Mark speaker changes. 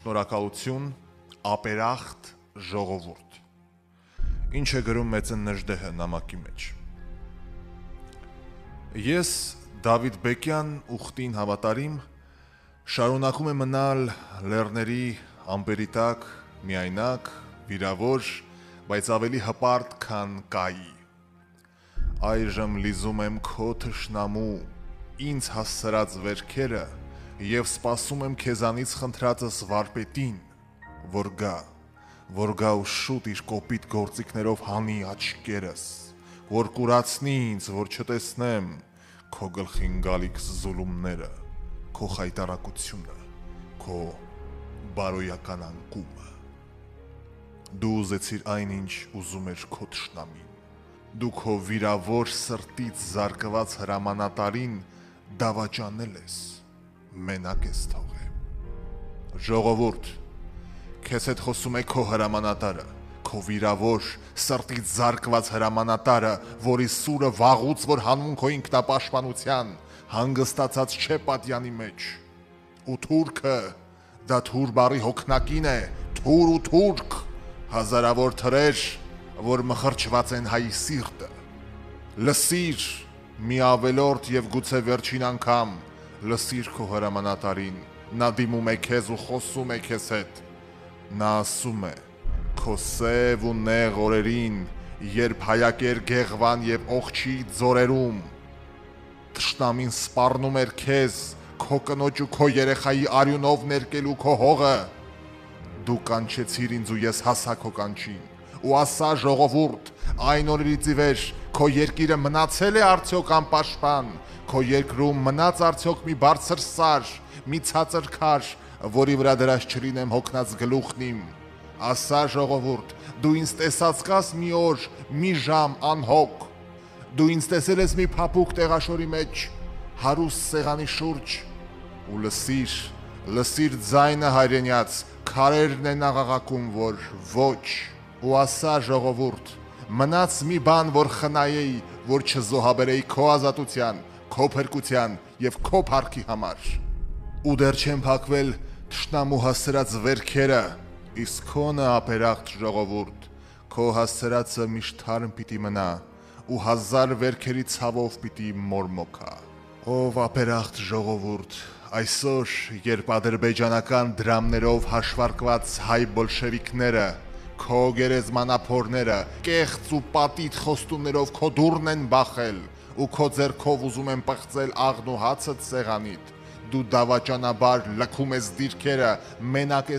Speaker 1: Շնորհակալություն, ապերախտ ժողովուրդ։ Ինչ է գրում Մեծն Նժդեհը նամակի մեջ։ Ես Դավիթ Բեկյան ուխտին հավատարիմ շարունակում եմ մնալ լեռների ամպերի տակ, միայնակ, վիրավոր, բայց ավելի հպարտ, քան կայի։ Այժմ լիզում եմ քո թշնամու ինձ հասցրած վերքերը և սպասում եմ քեզանից խնդրածս վարպետին, որ գա ու շուտ իր կոպիտ գործիքներով հանի աչքերս, որ կուրացնի ինձ, որ չտեսնեմ քո գլխին գալիք զուլումները, քո խայտառակությունը, քո բարոյական անկումը։ Դու ուզեցիր այնինչ ուզում էր քո թշնամին, դու քո վիրավոր սրտից զարկված հրամանատարին դավաճանել ես, մենակ ես թողել։ Ժողովուրդ, քեզ հետ խոսում է քո հրամանատարը, քո վիրավոր սրտից զարկված հրամանատարը, որի սուրը վաղուց որ հանում քո ինքնապաշտպանության, հանգստացած չէ պատյանի մեջ։ Ու թուրքը, դա թուր բառի հոգնակին է, թուր ու թուրք, հազարավոր թրեր, որ մխրճված են հայի սիրտը։ Լսիր մի ավելորդ և գուցե վերջին անգամ, լսիր քո հրամանատարին, նա դիմում է քեզ ու խոսում է քեզ հետ։ Նա ասում է, քո սև ու նեղ օրերին, երբ հայակեր գեղվան և օղչի ձորերում, թշնամին սպառնում էր քեզ, քո կնոջ ու քո երեխայի արյունով ներկելու քո հողը, դու կանչեցիր ինձ ու ես հասա քո կանչին, ու ասա ժողովուրդ, այն օրերից ի վեր քո երկիրը մնացել է արդյոք անպաշտպան, քո երկրում մնաց արդյոք մի բարձր սար, մի ցածր քար, որի վրա դրած չլինեմ հոգնած գլուխն իմ։ Ասա ժողովուրդ, դու ինձ տեսած կաս մի օր, մի ժամ անհոգ, դու ինձ տեսել ես մի փափուկ տեղաշորի մեջ, հարուստ սեղանի շուրջ, ու լսիր ձայնը հայրենյաց, քարերն են աղաղակում, որ ոչ, ու ասա ժողովուրդ, մնաց մի բան, որ խնայեի, որ չզոհաբերեի քո ազատության, քո փրկության և քո փառքի համար։ Ու դեռ չեն փակվել թշնամու հասցրած վերքերը, իսկ քոնը ապերախտ ժողովուրդ, քո հասցրածը միշտ թարմ պիտի մնա, ու հազար վերքերի ցավով պիտի մորմոքա։ Ով ապերախտ ժողովուրդ, այսօր, երբ ադրբեջանական դրամներով հաշվարկված հայ բոլշևիկները, քո գերեզմանափորները, կեղծ ու պատիտ խոստումներով քո դուռն են բախել, ու քո ձեռքով ուզում են պղծել աղն ու հացդ սեղանիդ, դու դավաճանաբար լքում ես դիրքերը, մենակ